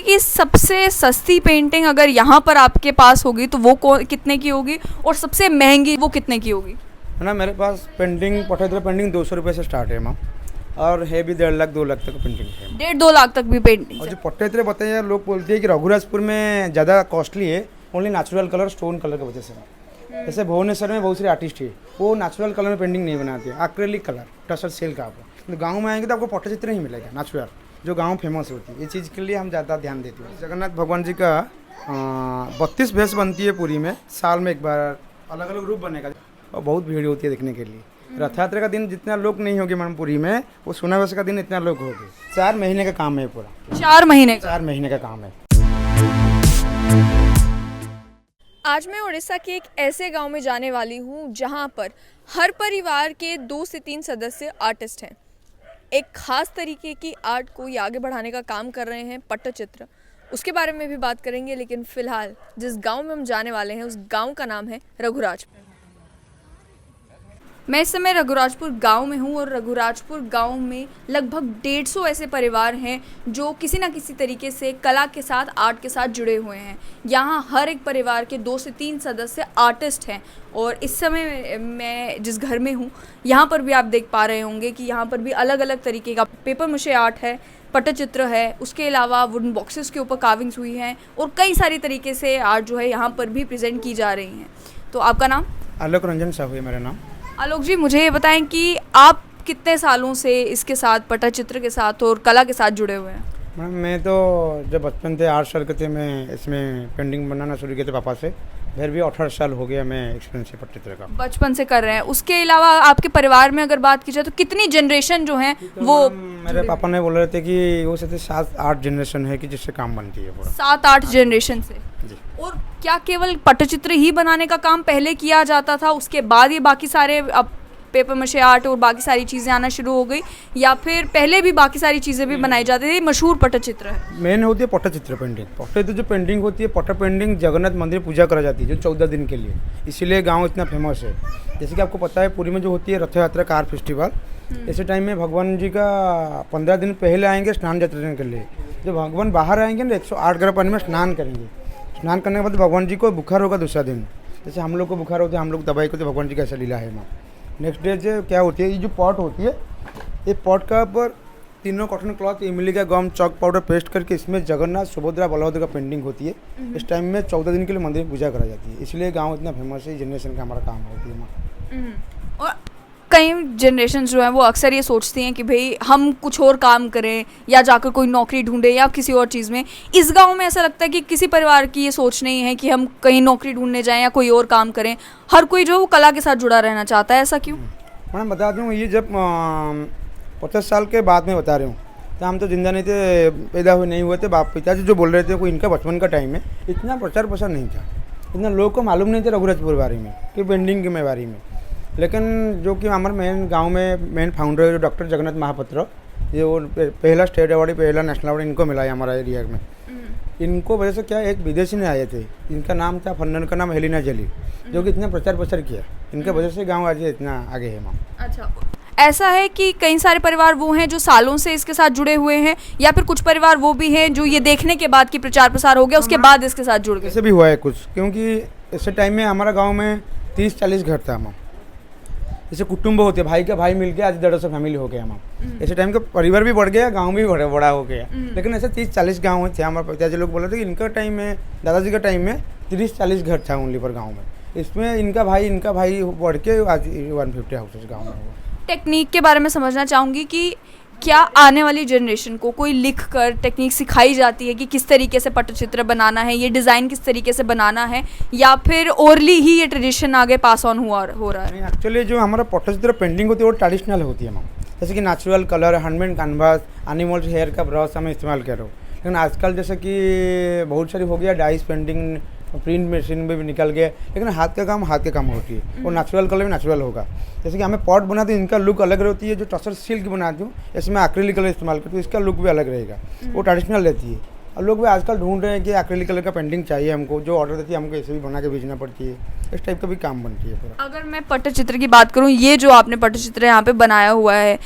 कि सबसे सस्ती पेंटिंग अगर यहाँ पर आपके पास होगी तो वो कितने की होगी और सबसे महंगी वो कितने की होगी? है ना, मेरे पास पेंटिंग पटचित्र पेंटिंग 200 रुपये से स्टार्ट है मैम, और है भी 1.5 लाख 2 लाख तक पेंटिंग है। 1.5-2 लाख तक भी पेंटिंग? और जो पट्टेत्र बताइए यार, लोग बोलते हैं कि रघुराजपुर में ज़्यादा कॉस्टली है only natural colour stone colour की वजह से। जैसे भुवनेश्वर में बहुत सारे आर्टिस्ट है वो नेचुरल कलर में पेंटिंग नहीं बनाते, एक्रेलिक कलर टसर सेल का आपको। तो गाँव में आएंगे तो आपको पट्टचित्र ही मिलेगा नेचुरल, जो गाँव फेमस होती है। ये चीज़ के लिए हम ज़्यादा ध्यान देते हैं। जगन्नाथ भगवान जी का 32 भैंस बनती है पूरी में, साल में एक बार अलग अलग रूप बनेगा और बहुत भीड़ होती है देखने के लिए। रथ यात्रा का दिन जितना लोग नहीं होंगे मैडम पुरी में, वो सोनावस का दिन इतना लोग होंगे। 4 महीने का काम है पूरा। 4 महीने? 4 महीने का काम है। आज मैं उड़ीसा के एक ऐसे गांव में जाने वाली हूं जहां पर हर परिवार के 2 से 3 सदस्य आर्टिस्ट हैं। एक खास तरीके की आर्ट को ये आगे बढ़ाने का काम कर रहे हैं, पट्टचित्र। उसके बारे में भी बात करेंगे, लेकिन फिलहाल जिस गांव में हम जाने वाले हैं उस गांव का नाम है रघुराजपुर। मैं इस समय रघुराजपुर गांव में हूं और रघुराजपुर गांव में लगभग 150 ऐसे परिवार हैं जो किसी न किसी तरीके से कला के साथ, आर्ट के साथ जुड़े हुए हैं। यहाँ हर एक परिवार के 2 से 3 सदस्य आर्टिस्ट हैं और इस समय मैं जिस घर में हूँ यहाँ पर भी आप देख पा रहे होंगे कि यहाँ पर भी अलग अलग तरीके का पेपर मशे आर्ट है, पट्टचित्र है, उसके अलावा वुडन बॉक्सेस के ऊपर कार्विंग्स हुई हैं और कई सारी तरीके से आर्ट जो है यहाँ पर भी प्रेजेंट की जा रही हैं। तो आपका नाम? आलोक रंजन साहू है मेरा नाम। आलोक जी, मुझे ये बताएं कि आप कितने सालों से इसके साथ, पट्टचित्र के साथ और कला के साथ जुड़े हुए हैं? मैम मैं तो जब बचपन थे 8 साल के थे, मैं इसमें पेंटिंग बनाना शुरू किया था पापा से। फिर भी 18 साल हो गया मैं एक्सपीरियंस है पट्टचित्र का। बचपन से कर रहे हैं। उसके अलावा आपके परिवार में अगर बात की जाए तो कितनी जनरेशन जो हैं वो? मेरे पापा ने बोल रहे थे कि वो से 7-8 जनरेशन है कि जिससे काम बनती है पूरा। 7-8 जनरेशन से? जी। और क्या केवल पट्टचित्र ही बनाने का काम पहले किया जाता था, उसके बाद ये बाकी सारे अब पेपर मशे आर्ट और बाकी सारी चीज़ें आना शुरू हो गई, या फिर पहले भी बाकी सारी चीज़ें भी बनाई जाती थी? मशहूर पट्टचित्र है, मेन होती है पट्टचित्र पेंटिंग। पट्टचित्र जो पेंटिंग होती है, पट्ट पेंटिंग जगन्नाथ मंदिर पूजा करा जाती है जो 14 दिन के लिए, इसीलिए गांव इतना फेमस है। जैसे कि आपको पता है पुरी में जो होती है रथ यात्रा कार फेस्टिवल, ऐसे टाइम में भगवान जी का 15 दिन पहले आएंगे स्नान यात्रा के लिए। जब भगवान बाहर आएंगे ना 108 ग्राम पानी में स्नान करेंगे। स्नान करने के बाद भगवान जी को बुखार होगा दूसरा दिन। जैसे हम लोग को बुखार होता है, हम लोग दवाई को, तो भगवान जी का ऐसा लीला है माँ। नेक्स्ट डे जो क्या होती है, ये जो पॉट होती है, ये पॉट का ऊपर तीनों कॉटन क्लॉथ, इमली का गम, चौक पाउडर पेस्ट करके इसमें जगन्नाथ, सुभद्रा, बलभद्र का पेंटिंग होती है। इस टाइम में 14 दिन के लिए मंदिर में पूजा करा जाती है, इसलिए गांव इतना फेमस है। जनरेशन का हमारा काम होती है माँ। और कई जनरेशन जो हैं वो अक्सर ये सोचती हैं कि भाई हम कुछ और काम करें या जाकर कोई नौकरी ढूंढें या किसी और चीज़ में। इस गांव में ऐसा लगता है कि किसी परिवार की ये सोच नहीं है कि हम कहीं नौकरी ढूंढने जाएं या कोई और काम करें। हर कोई जो है वो कला के साथ जुड़ा रहना चाहता है। ऐसा क्यों? मैं बता दूँ, ये जब 50 साल के बाद में बता रही हूँ, तो हम तो जिंदा नहीं थे, पैदा हुए नहीं हुए थे। बाप पिताजी जो बोल रहे थे, कोई इनका बचपन का टाइम में इतना प्रचार प्रसार नहीं था, इतना लोगों को मालूम नहीं था रघुराजपुर बारे में कि पेंटिंग के बारे में। लेकिन जो कि हमारे मेन गांव में मेन फाउंडर है जो डॉक्टर जगन्नाथ महापात्र, ये वो पहला स्टेट अवार्ड, पहला नेशनल अवार्ड इनको मिला है हमारा एरिया में। इनको वजह से क्या, एक विदेशी ने आए थे, इनका नाम था फन्नन, का नाम हेलिना जली, जो कि इतना प्रचार प्रसार किया। इनके वजह से गाँव आज इतना आगे है माँ। अच्छा, ऐसा है कि कई सारे परिवार वो हैं जो सालों से इसके साथ जुड़े हुए हैं, या फिर कुछ परिवार वो भी हैं जो ये देखने के बाद कि प्रचार प्रसार हो गया उसके बाद इसके साथ जुड़ गए? ऐसे भी हुआ है कुछ, क्योंकि ऐसे टाइम में हमारा गांव में 30-40 घर था माँ। जैसे कुटुंब होते, भाई का भाई मिल के आज 150 फैमिली हो गया माँ। ऐसे टाइम का परिवार भी बढ़ गया, गांव भी बड़ा हो गया। लेकिन ऐसे 30-40 गाँव थे। हमारे पिताजी लोग बोले थे कि इनका टाइम में, दादाजी का टाइम में 30-40 घर था ओनली पर गाँव में। इसमें इनका भाई बढ़ के आज 150 हाउसेस गाँव में हुआ। टेक्निक के बारे में समझना चाहूँगी कि क्या आने वाली जनरेशन को कोई लिख कर टेक्निक सिखाई जाती है कि किस तरीके से पट्टचित्र बनाना है, ये डिज़ाइन किस तरीके से बनाना है, या फिर ओरली ही ये ट्रेडिशन आगे पास ऑन हो रहा है? एक्चुअली जो हमारा पट्टचित्र पेंटिंग होती है वो ट्रेडिशनल होती है मैम। जैसे कि natural colour, handmade canvas, animals hair का ब्रश हमें इस्तेमाल कर रहे हो। लेकिन आजकल जैसे कि बहुत सारी हो गया डाइस पेंटिंग, प्रिंट मशीन में भी निकल गया, लेकिन हाथ का काम होती है। और नेचुरल कलर भी नेचुरल होगा। जैसे कि हमें पॉट बनाते हैं, इनका लुक अलग रहती है। जो टसर सिल्क बनाती हूँ, इसमें एक्रेलिक कलर इस्तेमाल करती हूँ, इसका लुक भी अलग रहेगा, वो ट्रेडिशनल रहती है। और लोग भी आजकल ढूंढ रहे हैं कि एक्रेलिक कलर का पेंटिंग चाहिए हमको, जो ऑर्डर देती है हमको ऐसे भी बना के भेजना पड़ती है। इस टाइप का भी काम बनती है पूरा। अगर मैं पट्टचित्र की बात करूँ, ये जो आपने पट्टचित्र यहाँ पे बनाया हुआ है,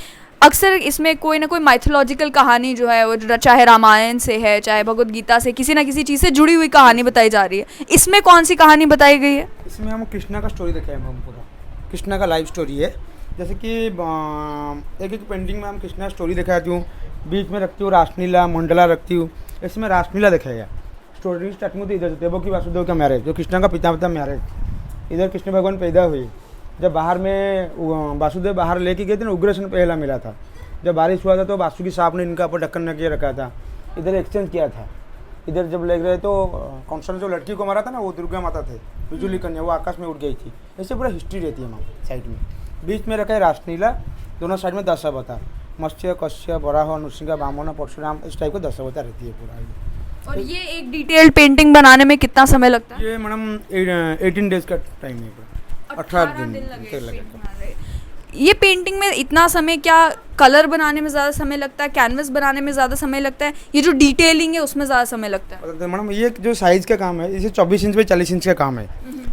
अक्सर इसमें कोई ना कोई माइथोलॉजिकल कहानी जो है वो चाहे रामायण से है चाहे भगवत गीता से किसी ना किसी चीज़ से जुड़ी हुई कहानी बताई जा रही है। इसमें कौन सी कहानी बताई गई है? इसमें हम कृष्णा का स्टोरी दिखाए हम पूरा, कृष्णा का लाइफ स्टोरी है। जैसे कि एक एक पेंटिंग में हम कृष्णा स्टोरी दिखाती हूँ, बीच में रखती हूँ रासलीला मंडला रखती हूँ। इसमें रासलीला दिखाएगा। स्टोरी स्टार्टिंग में तो इधर से देवकी वासुदेव का मैरिज, जो कृष्णा का पिता मैरिज। इधर कृष्ण भगवान पैदा हुए, जब बाहर में वासुदेव बाहर लेके गए थे ना, उग्रसेन पहला मिला था। जब बारिश हुआ था तो वासुकी सांप ने इनका ऊपर ढक्कन न किए रखा था, इधर एक्सचेंज किया था। इधर जब ले गए तो कौन सा जो लड़की को मारा था ना, वो दुर्गा माता थे, बिजुली कन्या, वो आकाश में उड़ गई थी। ऐसे पूरा हिस्ट्री रहती है वहाँ साइड में। बीच में रखा है रासलीला, दोनों साइड में 10 अवतार, मत्स्य कश्यप वराह नृसिंह वामन परशुराम, इस टाइप का 10 अवतार रहती है पूरा। और ये एक डिटेल्ड पेंटिंग बनाने में कितना समय लगता है? ये मैडम 18 डेज का टाइम है, 18 दिन लगेगा। ये पेंटिंग में इतना समय, क्या कलर बनाने में ज़्यादा समय लगता है, कैनवस बनाने में ज़्यादा समय लगता है, ये जो डिटेलिंग है उसमें ज़्यादा समय लगता है? मैडम ये जो साइज़ का काम है, इसे 24 इंच बाई 40 इंच का काम है।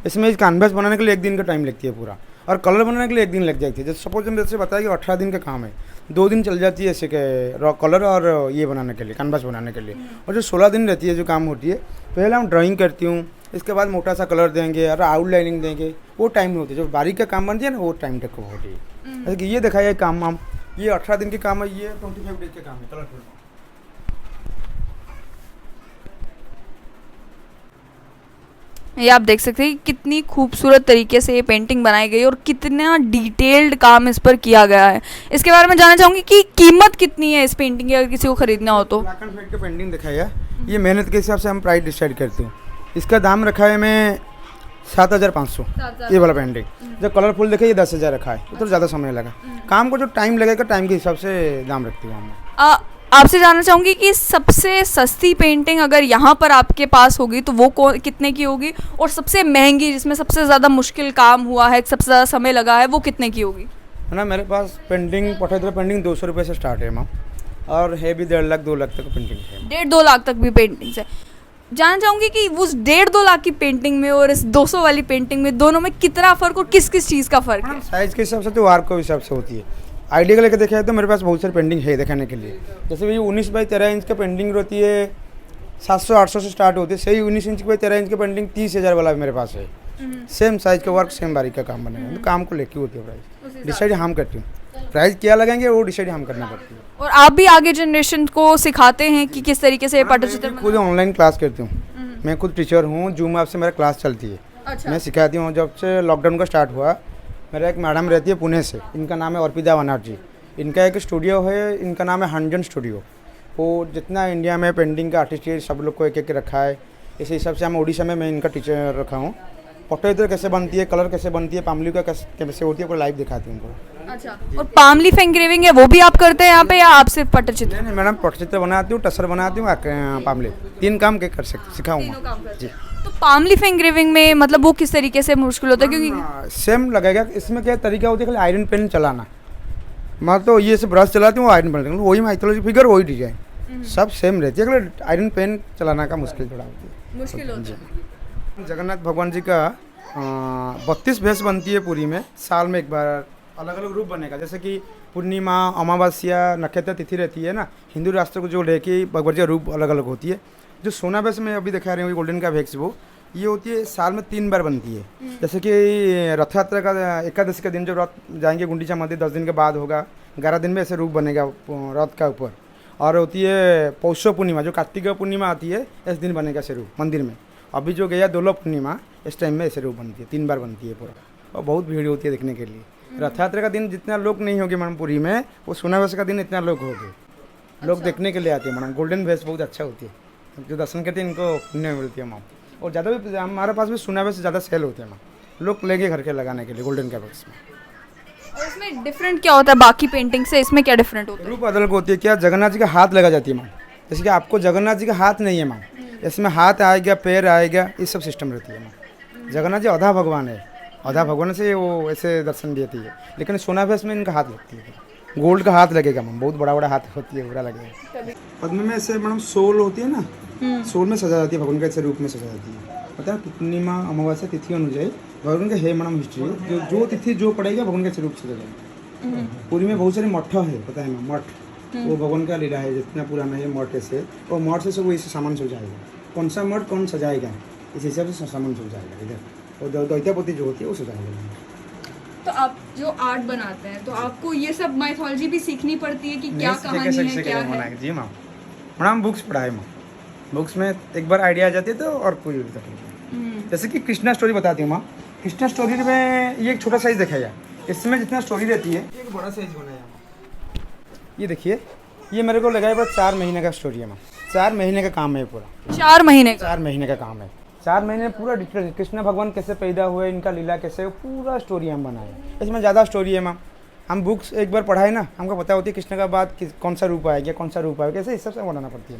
इसमें कैनवस बनाने के लिए 1 दिन का टाइम लगती है पूरा, और कलर बनाने के लिए 1 दिन लग जाती है। जैसे सपोज हम जैसे बताया कि 18 दिन का काम है, 2 दिन चल जाती है ऐसे के कलर और ये बनाने के लिए, कैनवस बनाने के लिए। और जो 16 दिन रहती है जो काम होती है, पहले हम ड्राइंग करती हूँ, इसके बाद मोटा सा कलर देंगे और आउटलाइनिंग देंगे, वो टाइम में होती है। जो बारीक का काम बनती है ना, वो टाइम तक को होती है। जैसे कि ये दिखाया है काम हम, ये 18 दिन के काम है, ये 25 डेज के काम है कलरफुल। ये आप देख सकते हैं कि कितनी खूबसूरत तरीके से ये पेंटिंग बनाई गई और कितना डिटेल्ड काम इस पर किया गया है। इसके बारे में जानना चाहूँगी कि कीमत कितनी है इस पेंटिंग की, अगर किसी को खरीदना हो तो? ब्लैक एंड व्हाइट का पेंटिंग दिखाया है, ये मेहनत के हिसाब से हम प्राइस डिसाइड करते हैं। इसका दाम रखा है मैं 7,500, ये वाला पेंटिंग। जब कलरफुल देखे ये 10,000 रखा है, तो ज़्यादा समय लगा। काम को जो टाइम लगेगा, टाइम के हिसाब से दाम रखती हूँ हम। आपसे जानना चाहूँगी कि सबसे सस्ती पेंटिंग अगर यहाँ पर आपके पास होगी तो वो कितने की होगी, और सबसे महंगी जिसमें सबसे ज़्यादा मुश्किल काम हुआ है, सबसे ज़्यादा समय लगा है, वो कितने की होगी? है ना, मेरे पास पेंटिंग पठाई पेंटिंग 200 रुपये से स्टार्ट है मैम, और है भी 1.5 लाख 2 लाख तक पेंटिंग है। 1.5-2 लाख तक भी पेंटिंग्स है। जानना चाहूँगी कि उस 1.5-2 लाख की पेंटिंग में और इस 200 वाली पेंटिंग में, दोनों में कितना फ़र्क और किस किस चीज़ का फ़र्क है? साइज़ के हिसाब से तो वार के हिसाब से होती है। आइडिया का लेकर देखा है तो मेरे पास बहुत सारी पेंटिंग है दिखाने के लिए। जैसे भी 19 बाई 13 इंच का पेंटिंग होती है, 700-800 से स्टार्ट होती है। सही 19 इंच बाई 13 इंच की पेंटिंग 30,000 वाला मेरे पास है। सेम साइज़ का वर्क, सेम बारीक का काम बनेगा, तो काम को लेके होती है प्राइस डिसाइड हम करती हूँ। प्राइस क्या लगाएंगे वो डिसाइड हम करना पड़ती है। और आप भी आगे जनरेशन को सिखाते हैं कि किस तरीके से पटचित्र? खुद ऑनलाइन क्लास करती हूँ, मैं खुद टीचर हूँ, जूम ऐप से मेरा क्लास चलती है। अच्छा। मैं सिखाती हूँ। जब से लॉकडाउन का स्टार्ट हुआ, मेरा एक मैडम रहती है पुणे से, इनका नाम है अर्पिता बनर्जी। इनका एक स्टूडियो है, इनका नाम है हंजन स्टूडियो। वो जितना इंडिया में पेंटिंग का आर्टिस्ट है, सब लोग को एक एक रखा है। इस हिसाब से हम उड़ीसा में मैं इनका टीचर रखा हूँ। पटचित्र कैसे बनती है, कलर कैसे बनती है, पामली का कैसे होती है, पूरा लाइव दिखाती हूँ उनको। अच्छा। और पाम लीफ एंग्रेविंग है वो भी आप करते हैं यहाँ पे, या आप सिर्फ पटचित्र? नहीं मैडम, पटचित्र बनाती हूँ, टसर बनाती हूँ, पामली, 3 काम के कर सकते सिखाऊंगा जी। तो पाम लीफ एंग्रेविंग में मतलब वो किस तरीके से मुश्किल होता है? क्योंकि सेम लगेगा। इसमें क्या तरीका होता है, खाली आयरन पेन चलाना। मैं तो ये से ब्रश चलाती हूँ, आयरन पेन, वही माइथोलॉजी फिगर, वही डिजाइन, सब सेम रहती है। खाली आयरन पेन चलाना का मुश्किल थोड़ा होती है, मुश्किल होता है। जगन्नाथ भगवान जी का 32 भैंस बनती है पूरी में, साल में एक बार अलग अलग रूप बनेगा। जैसे कि पूर्णिमा, अमावस्या, नक्षत्र तिथि रहती है ना, हिंदू राष्ट्र को जो लेके भगवान जी का रूप अलग अलग होती है। जो सोना भैंस में अभी दिखा रहे हैं गोल्डन का भैंस, वो ये होती है साल में 3 बार बनती है। जैसे कि रथ यात्रा का एकादशी का दिन जब रथ जाएंगे गुंडीचा मंदिर, 10 दिन के बाद होगा, 11 दिन में ऐसे रूप बनेगा रथ का ऊपर। और होती है पौष पूर्णिमा, जो कार्तिक पूर्णिमा आती है, इस दिन बनेगा ऐसे रूप मंदिर में। अभी जो गया दोलो पूर्णिमा, इस टाइम में ऐसे रूप बनती है, 3 बार बनती है पूरा, और बहुत भीड़ होती है देखने के लिए। रथ यात्रा का दिन जितना लोग नहीं होंगे मैडम पुरी में, वो सोना भैंस का दिन इतना लोग होंगे। लोग देखने के लिए आते हैं मैडम। गोल्डन भैंस बहुत अच्छा होती है, जो दर्शन करते हैं इनको पुण्य मिलती है मैम। और ज़्यादा भी हमारे पास भी सोना भैंस ज़्यादा सेल होते हैं मैम, लोग लेके घर के लगाने के लिए गोल्डन का भैंस में। और इसमें डिफरेंट क्या होता है बाकी पेंटिंग से, इसमें क्या डिफरेंट होता है? रूप अलग होती है। क्या जगन्नाथ जी का हाथ लगा जाती है मैम, जैसे कि आपको जगन्नाथ जी का हाथ नहीं है मैम, इसमें हाथ आएगा, पैर आएगा, ये सब सिस्टम रहती है मैम। जगन्नाथ जी आधा भगवान है, आधा भगवान से वो ऐसे दर्शन देती है। लेकिन सोना भैंस में इनका हाथ लगती है, गोल्ड का हाथ लगेगा मैम, बहुत बड़ा बड़ा हाथ होती है, पूरा लगेगा। पद्म में ऐसे मैडम सोल होती है ना, सोल में सजा जाती है भगवान के, ऐसे रूप में सजा जाती है। पता है पूर्णिमा अमावस्या तिथि अनुଯାयी भगवान का है मैडम हिस्ट्री, जो तिथि जो पड़ेगा भगवान के रूप सजा जाएगा। पूरी में बहुत सारे मठ है, पता है ना, मठ वो भगवान का लीला है, जितना पुराना है मठ से, और मठ से सब वही सामान सब जाएगा, कौन सा मठ कौन सजाएगा इस हिसाब से सामान सब जाएगा इधर, और दैत्यापति जो होती है वो सजाएगा। तो आप जो आर्ट बनाते हैं तो आपको ये सब माइथोलॉजी भी सीखनी पड़ती है कि क्या कहानी है, क्या है? जी मैम, मैडम बुक्स पढ़ा है मैम, बुक्स में एक बार आइडिया आ जाती है तो और कोई भी तकलीफ नहीं। जैसे कि कृष्णा स्टोरी बताती हूँ मैम, कृष्णा स्टोरी में ये एक छोटा साइज दिखाया, इसमें जितना स्टोरी रहती है एक बड़ा साइज बनाया। ये देखिए, ये मेरे को लगाया पूरा 4 महीने का स्टोरी है मैम, 4 महीने का काम है पूरा, 4 महीने का? 4 महीने का काम है, 4 महीने में पूरा डिटेल कृष्ण भगवान कैसे पैदा हुए, इनका लीला कैसे, पूरा स्टोरी हम बनाए। इसमें ज़्यादा स्टोरी है मैम, हम बुक्स एक बार पढ़ाए ना, हमको पता होती है कृष्ण का बाद कौन सा रूप आएगा, कौन सा रूप आएगा, कैसे इस सब से बनाना पड़ती है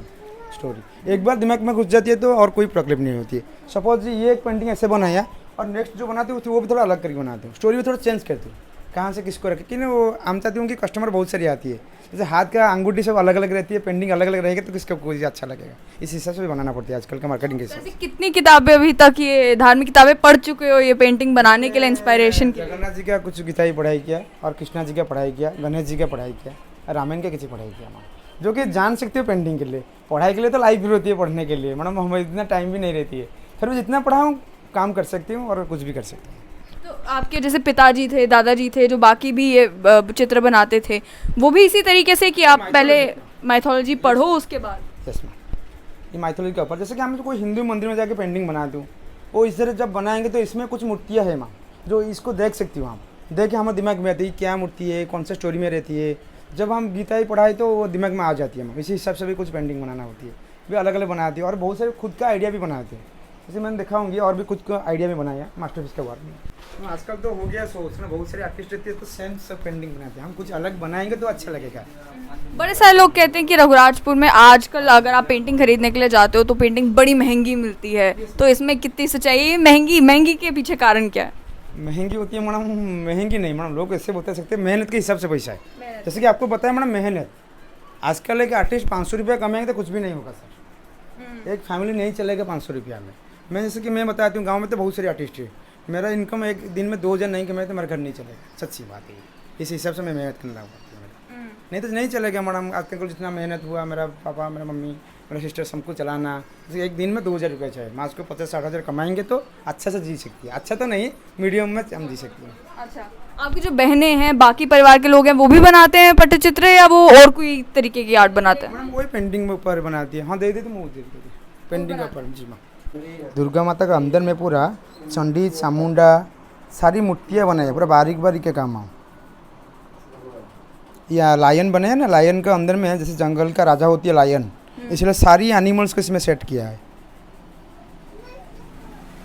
स्टोरी। एक बार दिमाग में घुस जाती है तो और कोई प्रॉब्लम नहीं होती है। सपोज ये एक पेंटिंग ऐसे बनाया और नेक्स्ट जो बनाती हूँ वो भी थोड़ा अलग करके बनाती हूँ, स्टोरी भी थोड़ा चेंज करती हूँ, कहाँ से किसको रखे, क्योंकि वो हम चाहती हूँ कि कस्टमर बहुत सारी आती है, जैसे हाथ का अंगूठी सब अलग अलग रहती है, पेंटिंग अलग अलग रहेगी तो किसका कोई अच्छा लगेगा, इस हिसाब से भी बनाना पड़ता है आजकल का मार्केटिंग के हिसाब से। कितनी किताबें अभी तक ये धार्मिक किताबें पढ़ चुके हो ये पेंटिंग बनाने के लिए, इंस्पायरेशन के लिए? जगन्नाथ जी का कुछ गीता ही पढ़ाई किया, और कृष्णा जी का पढ़ाई किया, गणेश जी का पढ़ाई किया, और रामायण का किसी पढ़ाई किया मैम, जो कि जान सकते हो पेंटिंग के लिए। पढ़ाई के लिए तो लाइफ भी होती है, पढ़ने के लिए मैडम हमें इतना टाइम भी नहीं रहती है, फिर भी जितना पढ़ा हूँ काम कर सकती हूँ और कुछ भी कर सकती हूँ। तो आपके जैसे पिताजी थे, दादाजी थे, जो बाकी भी ये चित्र बनाते थे, वो भी इसी तरीके से कि आप पहले माइथोलॉजी पढ़ो उसके बाद? यस मैम, ये माइथोलॉजी के ऊपर, जैसे कि हम कोई हिंदू मंदिर में जाके पेंटिंग बना दूँ, वो इस तरह जब बनाएंगे तो इसमें कुछ मूर्तियाँ हैं मैम, जो इसको देख सकती हूँ, आप देख के हमारे दिमाग में आती है क्या मूर्ति है, कौन सा स्टोरी में रहती है। जब हम गीता ही पढ़ाई तो वो दिमाग में आ जाती है मैम, इसी हिसाब से भी कुछ पेंटिंग बनाना होती है, भी अलग अलग बनाती है, और बहुत सारे खुद का आइडिया भी बनाते हैं, जैसे मैंने देखा होंगे और भी कुछ का आइडिया भी बनाया मास्टरपीस के बारे में। आजकल तो हो गया सोचना, बहुत सारे आर्टिस्ट रहते हैं तो सेम सब पेंटिंग बनाते हैं, हम कुछ अलग बनाएंगे तो अच्छा लगेगा। बड़े सारे लोग कहते हैं कि रघुराजपुर में आजकल अगर आप पेंटिंग खरीदने के लिए जाते हो तो पेंटिंग बड़ी महंगी मिलती है, तो इसमें कितनी सच्चाई है? महंगी के पीछे कारण क्या है? महंगी होती है मैडम, महंगी नहीं मैडम, लोग ऐसे बता सकते हैं मेहनत के हिसाब से पैसा है। जैसे कि आपको पता है मैडम, मेहनत आजकल एक आर्टिस्ट 500 रुपया कमाएंगे तो कुछ भी नहीं होगा सर, एक फैमिली नहीं चलेगा 500 रुपया में। मैं जैसे कि मैं बताती हूँ, गांव में तो बहुत सारे आर्टिस्ट है, मेरा इनकम एक दिन में 2000 नहीं कमाए तो मेरा घर नहीं चलेगा, सच्ची बात है। इस हिसाब से मैं मेहनत करना पड़ती है, नहीं तो नहीं चलेगा मैडम। आज तक जितना मेहनत हुआ, मेरा पापा, मेरा मम्मी, मेरा सिस्टर सबको चलाना, जैसे एक दिन में 2000 रुपये चाहिए, मास को 50-60 हज़ार कमाएंगे तो अच्छा से जी सकती है, अच्छा तो नहीं मीडियम में हम जी सकते हैं। अच्छा, आपकी जो बहनें हैं, बाकी परिवार के लोग हैं, वो भी बनाते हैं पट्टचित्र या वो और कोई तरीके की आर्ट बनाते हैं? मैडम वही पेंटिंग में ऊपर बनाती है, हाँ दे दे तो मैं दे देती पेंटिंग के ऊपर। जी मैम, दुर्गा माता का अंदर में पूरा चंडी चामुंडा सारी मूर्तियाँ बनाई है, पूरा बारीक बारीक के काम है। या लायन बने हैं ना, लायन का अंदर में है, जैसे जंगल का राजा होती है लायन, इसलिए सारी एनिमल्स को इसमें सेट किया है।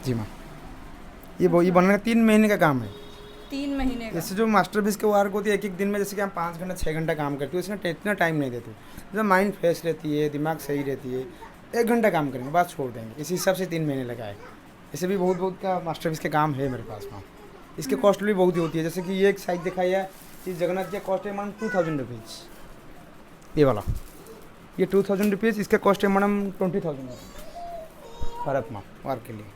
जी मैम, ये बनाने का 3 महीने का काम है। 3 महीने का? जैसे जो मास्टरपीस के वर्क होती है, एक दिन में जैसे कि हम 5 घंटा 6 घंटा काम करते हैं, उसमें इतना टाइम नहीं देते, जब माइंड फ्रेश रहती है, दिमाग सही रहती है, 1 घंटा काम करेंगे बाद छोड़ देंगे, इसी हिसाब से 3 महीने लगाए। ऐसे भी बहुत का मास्टरपीस के काम है मेरे पास में, इसके कॉस्ट भी बहुत ही होती है। जैसे कि ये एक साइज दिखाया है, इस जगन्नाथ का कॉस्ट है मैडम 2000 रुपीज़, ये वाला, ये 2000 रुपीज़, इसका कॉस्ट है मैडम 20,000 फर्क मैम वर्क के लिए।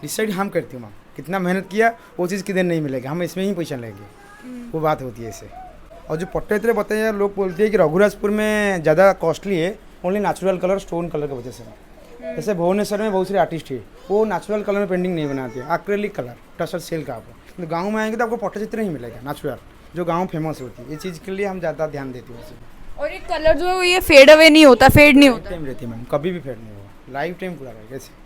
डिसाइड हम करती हूँ मैम, कितना मेहनत किया वो चीज़ किधर नहीं मिलेगा, हम इसमें ही पैसा लेंगे, वो बात होती है ऐसे। और जो पट्टचित्र बताइए यार, लोग बोलते हैं कि रघुराजपुर में ज़्यादा कॉस्टली है only natural colour, stone colour की वजह से। जैसे भुवनेश्वर में बहुत सारे आर्टिस्ट है, वो नेचुरल कलर में पेंटिंग नहीं बनाते, एक्रेलिक कलर टसर सेल का आपको, तो गाँव में आएंगे तो आपको पट्टचित्र ही मिलेगा नेचुरल, जो गाँव फेमस होती है। ये चीज़ के लिए हम ज़्यादा ध्यान देते हैं। और ये कलर जो है ये फेड अवे नहीं होता, फेड नहीं होता? टाइम रहती है मैम, कभी भी फेड नहीं होगा, लाइफ टाइम पूरा रहेगा ऐसे।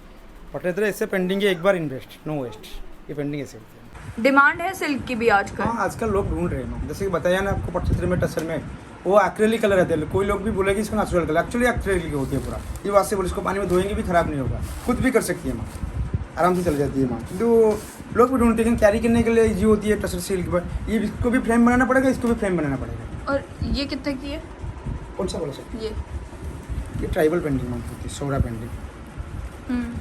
पट्टचित्र ऐसे पेंटिंग है, एक बार इन्वेस्ट नो वेस्ट, ये पेंटिंग ऐसे होती है। डिमांड है सिल्क की भी आजकल? हाँ, आजकल लोग ढूंढ रहे हैं, जैसे कि बताया ना आपको, पट्टचित्र में टसर में वो एक्रेलिक कलर रहते हैं, कोई लोग भी बोलेंगे इसको नेचुरल कलर, एक्चुअली एक्रेलिक होती है पूरा। ये बात से बोले, इसको पानी में धोएंगे भी खराब नहीं होगा, खुद भी कर सकती है माँ, आराम से चल जाती है माँ। तो लोग भी ढूंढते हैं, कैरी करने के लिए ईजी होती है टसर सिल्क पर। ये इसको भी फ्रेम बनाना पड़ेगा, इसको भी फ्रेम बनाना पड़ेगा। और ये कितने की है? कौन सा बोला सर? ये ट्राइबल पेंटिंग मैम होती है, सोडा पेंटिंग,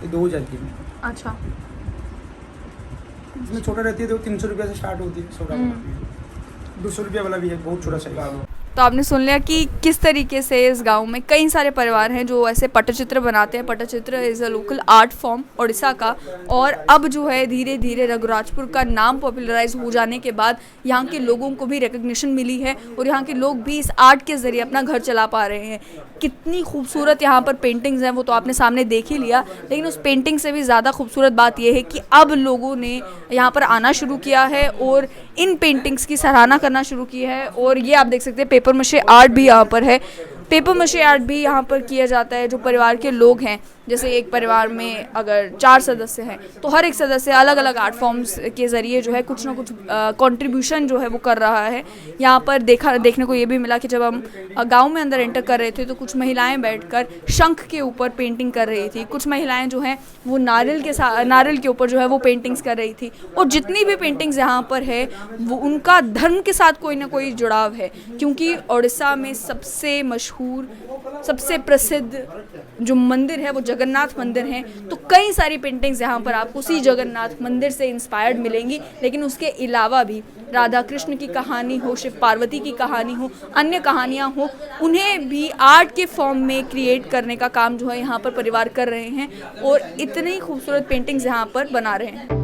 ये 2000 की। अच्छा, इसमें छोटा रहती है तो 300 रुपये से स्टार्ट होती है सोडा, 200 रुपये वाला भी है बहुत छोटा साइज। तो आपने सुन लिया कि किस तरीके से इस गांव में कई सारे परिवार हैं जो ऐसे पटचित्र बनाते हैं। Patachitra is a local art form Orissa का, और अब जो है धीरे धीरे रघुराजपुर का नाम पॉपुलराइज हो जाने के बाद यहाँ के लोगों को भी रिकग्निशन मिली है और यहाँ के लोग भी इस आर्ट के ज़रिए अपना घर चला पा रहे हैं। कितनी खूबसूरत यहाँ पर पेंटिंग्स हैं वो तो आपने सामने देख ही लिया, लेकिन उस पेंटिंग से भी ज़्यादा खूबसूरत बात यह है कि अब लोगों ने यहाँ पर आना शुरू किया है और इन पेंटिंग्स की सराहना करना शुरू की है। और ये आप देख सकते हैं पेपर मशे आर्ट भी यहाँ पर है। पेपर मशे आर्ट भी यहाँ पर किया जाता है। जो परिवार के लोग हैं, जैसे एक परिवार में अगर 4 सदस्य हैं तो हर एक सदस्य अलग अलग आर्ट फॉर्म्स के ज़रिए जो है कुछ ना कुछ कंट्रीब्यूशन जो है वो कर रहा है। यहाँ पर देखने को ये भी मिला कि जब हम गांव में अंदर एंटर कर रहे थे तो कुछ महिलाएं बैठकर शंख के ऊपर पेंटिंग कर रही थी, कुछ महिलाएं जो हैं वो नारियल के ऊपर जो है वो पेंटिंग्स कर रही थी। और जितनी भी पेंटिंग्स यहाँ पर है वो उनका धर्म के साथ कोई ना कोई जुड़ाव है, क्योंकि उड़ीसा में सबसे मशहूर, सबसे प्रसिद्ध जो मंदिर है वो जगन्नाथ मंदिर है। तो कई सारी पेंटिंग्स यहाँ पर आपको उसी जगन्नाथ मंदिर से इंस्पायर्ड मिलेंगी। लेकिन उसके अलावा भी राधा कृष्ण की कहानी हो, शिव पार्वती की कहानी हो, अन्य कहानियाँ हो, उन्हें भी आर्ट के फॉर्म में क्रिएट करने का काम जो है यहाँ पर परिवार कर रहे हैं और इतनी खूबसूरत पेंटिंग्स यहाँ पर बना रहे हैं।